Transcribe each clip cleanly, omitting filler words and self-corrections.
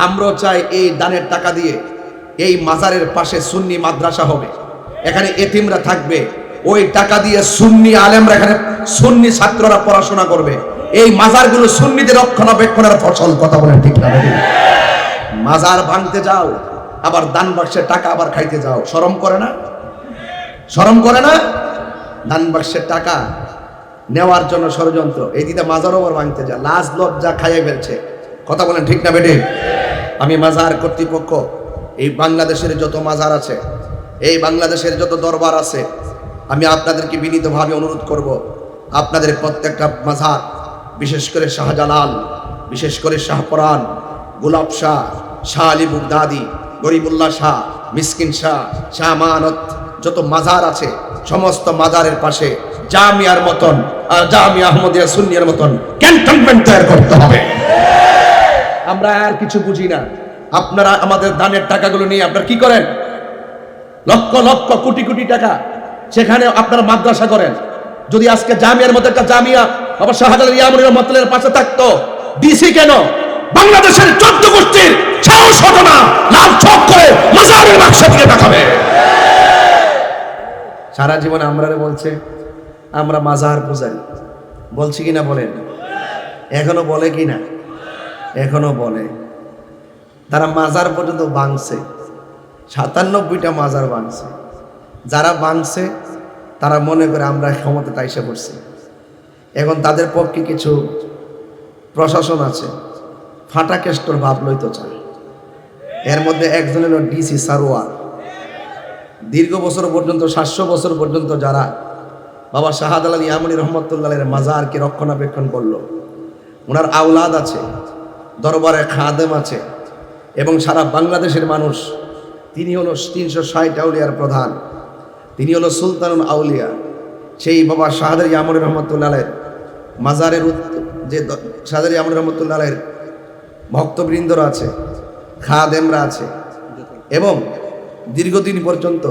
আমরাও চাই এই দানের টাকা দিয়ে এই মাজারের পাশে সুন্নি মাদ্রাসা হবে, এখানে এতিমরা থাকবে, ওই টাকা দিয়ে সুন্নি আলেমরা এখানে সুন্নি ছাত্ররা পড়াশোনা করবে, এই মাজারগুলো সুন্নিদের রক্ষণাবেক্ষণের ফসল। কথা বলেন ঠিক না? মাজার ভাঙতে যাও আবার দান বাক্সের টাকা আবার খাইতে যাও, শরম করে না? শরম করে না? দান বাক্সের টাকা নেওয়ার জন্য ষড়যন্ত্র, এই দিকে মাজারও আবার ভাঙতে যায়, লাজ লজ্জা খাইয়ে ফেলছে। কথা বলেন ঠিক না বেটে? আমি মাজার কর্তৃপক্ষ, এই বাংলাদেশের যত মাজার আছে, এই বাংলাদেশের যত দরবার আছে, আমি আপনাদেরকে বিনীতভাবে অনুরোধ করব, আপনাদের প্রত্যেকটা মাজার, বিশেষ করে শাহজালাল, বিশেষ করে শাহপরান, গোলাপ শাহ, শাহ আলী বুগদাদি, গরিবুল্লাহ শাহ, মিসকিন শাহ, শাহ আমানত, যত মাজার আছে সমস্ত মাজারের পাশে জামিয়ার মতন আর জামিয়া আহমদিয়া সুন্নিয়ার মতন ক্যান্টনমেন্ট তৈরি করতে হবে। আমরা আর কিছু বুঝি না। আপনারা আমাদের দানের টাকাগুলো নিয়ে আপনারা কি করেন? লক্ষ লক্ষ কোটি কোটি টাকা সেখানে আপনারা মাদ্রাসা করেন। যদি আজকে জামিয়ার মতো একটা জামিয়া বাবা শাহজালাল ইয়ামনি রহমাতুল্লাহর পাশে থাকতো, ডিসি কেন বাংলাদেশের 14 গোষ্ঠীর সাহস হতো না লাভ ছক করে মাজারের বাক্স দিয়ে দেখাবে। সারা জীবন আমরা বলছে আমরা মাজার পূজারি, বলছি কিনা বলেন? এখনো বলে কিনা? এখনো বলে। তারা মাজার পর্যন্ত ভাঙছে, 97টা মাজার ভাঙছে। যারা ভাঙছে তারা মনে করে আমরা ক্ষমতায় এসে পড়ছি। এখন তাদের পক্ষে কিছু প্রশাসন আছে, ফাটা কেষ্টর ভাব লইতে চায়। এর মধ্যে একজন হলো ডিসি সারোয়ার। দীর্ঘ বছর পর্যন্ত 700 বছর পর্যন্ত যারা বাবা শাহজালাল ইয়ামনি রহমতুল্লাহের মাজারকে রক্ষণাবেক্ষণ করলো, ওনার আওলাদ আছে, দরবারে খাদেম আছে, এবং সারা বাংলাদেশের মানুষ। তিনি হলো 360 আউলিয়ার প্রধান, তিনি হলো সুলতানুল আউলিয়া। সেই বাবা শাহজালাল ইয়ামনি রহমতুল্লাহের মাজারের যে শাহজালাল ইয়ামনি রহমতুল্লাহের ভক্তবৃন্দরা আছে, খাদেমরা আছে, এবং দীর্ঘদিন পর্যন্ত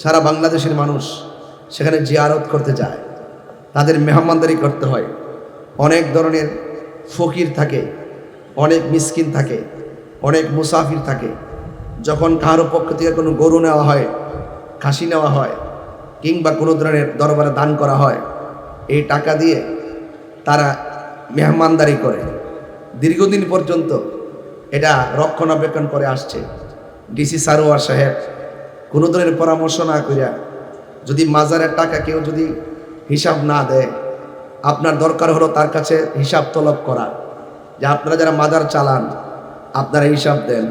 সারা বাংলাদেশের মানুষ সেখানে জিয়ারত করতে যায়, তাদের মেহমানদারি করতে হয়। অনেক ধরনের ফকির থাকে, অনেক মিসকিন থাকে, অনেক মুসাফির থাকে। যখন কারো পক্ষ থেকে কোনো গরু নেওয়া হয়, খাসি নেওয়া হয়, কিংবা কোনো ধরনের দরবারে দান করা হয়, এই টাকা দিয়ে তারা মেহমানদারি করে। দীর্ঘদিন পর্যন্ত এটা রক্ষণাবেক্ষণ করে আসছে। ডিসি সারোয়ার সাহেব কোনো ধরনের পরামর্শ না করিয়া যদি মাজারের টাকা কেউ যদি হিসাব না দেয়, আপনার দরকার হলো তার কাছে হিসাব তলব করা, যে আপনারা যারা মাজার চালান আপনারা হিসাব দেন,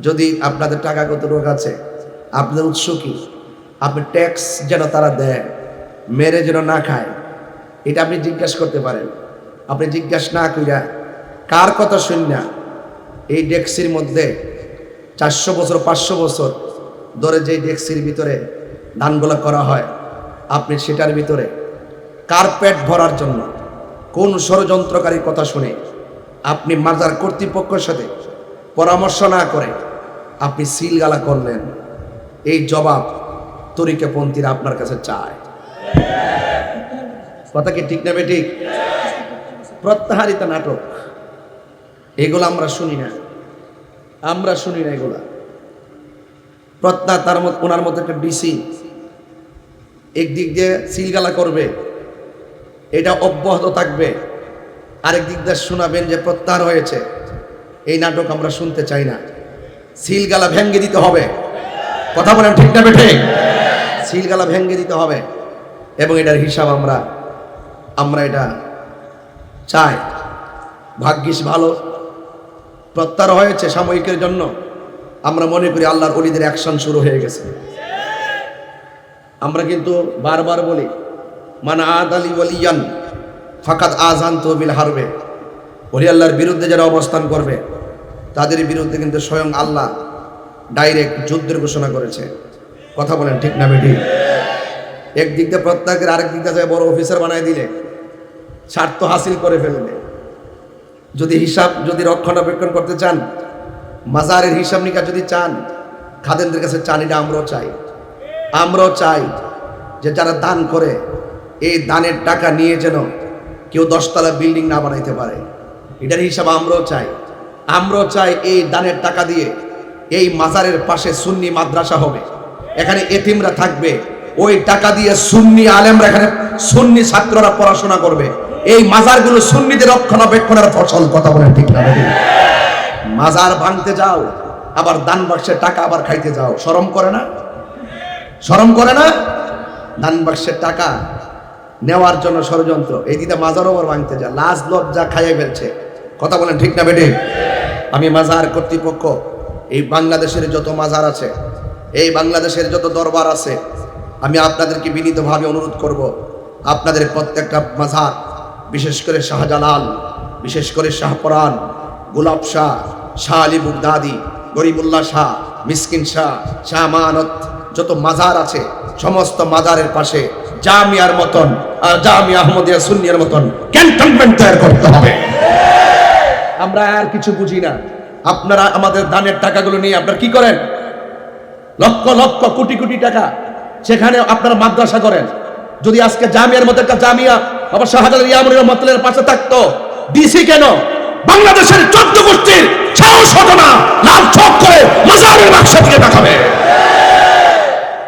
যদি আপনাদের টাকা কত লোক আছে, আপনাদের উৎস কি, আপনি ট্যাক্স যেন তারা দেয়, মেরে যেন না খায়, এটা আপনি জিজ্ঞাসা করতে পারেন। আপনি জিজ্ঞাসা না করিয়া কার কথা শুনিয়া এই ডেক্সির মধ্যে 400 বছর 500 বছর ধরে যে ডেক্সির ভিতরে দানগুলো করা হয়, আপনি সেটার ভিতরে কার পেট ভরার জন্য কোন ষড়যন্ত্রকারীর কথা শুনে আপনি মাজার কর্তৃপক্ষের সাথে পরামর্শ না করে আপনি সিলগালা করলেন, এই জবাব তরিকাপন্থীরা আপনার কাছে চায়। কথা কি ঠিক না বেঠিক? প্রত্যাহারিত নাটক এগুলো আমরা শুনি না, আমরা শুনি না এগুলা। তার মত ওনার মতো একটা ডিসি একদিক দিয়ে সিলগালা করবে, এটা অব্যাহত থাকবে, আরেক দিক দিয়ে শোনাবেন যে প্রত্যাহার হয়েছে। এই নাটক আমরা শুনতে চাই না। সিলগালা ভেঙ্গে দিতে হবে। কথা বলেন ঠিক না বেঠে? সিলগালা ভেঙ্গে দিতে হবে, এবং এটার হিসাব আমরা এটা চাই। ভাগ্যিস ভালো প্রত্যাহার হয়েছে সাময়িকের জন্য। আমরা মনে করি আল্লাহর ওলিদের অ্যাকশন শুরু হয়ে গেছে। আমরা কিন্তু বারবার বলি, মান আদালি ওয়ালিয়ান ফাকাদ আযানতু বিল হারবে। ওলি আল্লাহর বিরুদ্ধে যারা অবস্থান করবে তাদের বিরুদ্ধে কিন্তু স্বয়ং আল্লাহ ডাইরেক্ট যুদ্ধের ঘোষণা করেছে। কথা বলেন ঠিক না বেঠিক? একদিক দিয়ে প্রত্যাহার, আরেক দিক দিয়ে বড় অফিসার বানায় দিলে, স্বার্থ হাসিল করে ফেলবে। যদি রক্ষণাবেক্ষণ করতে চান, মাজারের হিসাব নিকাশ যদি চান, খাদেমদের কাছে চান, এটা আমরাও চাই যে যারা দান করে এই দানের টাকা নিয়ে যেন কেউ 10 তলা বিল্ডিং না বানাইতে পারে, এটার হিসাব আমরাও চাই। আমরাও চাই এই দানের টাকা দিয়ে এই মাজারের পাশে সুন্নি মাদ্রাসা হবে, এখানে এতিমরা থাকবে, ওই টাকা দিয়ে সুন্নি আলেমরা এখানে সুন্নি ছাত্ররা পড়াশোনা করবে, এই মাজারগুলো সুন্নিদের রক্ষণাবেক্ষণের ফসল। কথা বলেন ঠিক না? মাজার ভাঙতে যাও, আবার দান বাক্সের টাকা আবার খাইতে যাও, শরম করে না? শরম করে না? দান বাক্সের টাকা নেওয়ার জন্য ষড়যন্ত্র, এই দিকে মাজারও আবার ভাঙতে যায়, লাজ লজ্জা খাইয়ে ফেলছে। কথা বলেন ঠিক না বেটে? আমি মাজার কর্তৃপক্ষ, এই বাংলাদেশের যত মাজার আছে, এই বাংলাদেশের যত দরবার আছে, আমি আপনাদেরকে বিনীতভাবে অনুরোধ করব, আপনাদের প্রত্যেকটা মাজার, বিশেষ করে শাহজালাল, বিশেষ করে শাহপরান, গোলাপ শাহ, শাহ আলী বুগদাদি, গরিবুল্লাহ শাহ, মিসকিন শাহ, শাহ আমানত, যত মাজার আছে সমস্ত মাজারের পাশে জামিয়ার মতন, জামিয়া আহমদিয়া সুন্নিয়ার মতন ক্যান্টনমেন্ট তৈরি করতে হবে। আমরা আর কিছু বুঝি না। আপনারা আমাদের দানের টাকাগুলো নিয়ে আপনারা কি করেন? লক্ষ লক্ষ কোটি কোটি টাকা, সেখানে আপনারা মাদ্রাসা করেন। যদি আজকে জামিয়ার মতো একটা জামিয়া বাবা শাহজালাল ইয়ামুনের মতলের পাশে থাকতো, ডিসি কেন? বাংলাদেশের 14 গোষ্ঠীর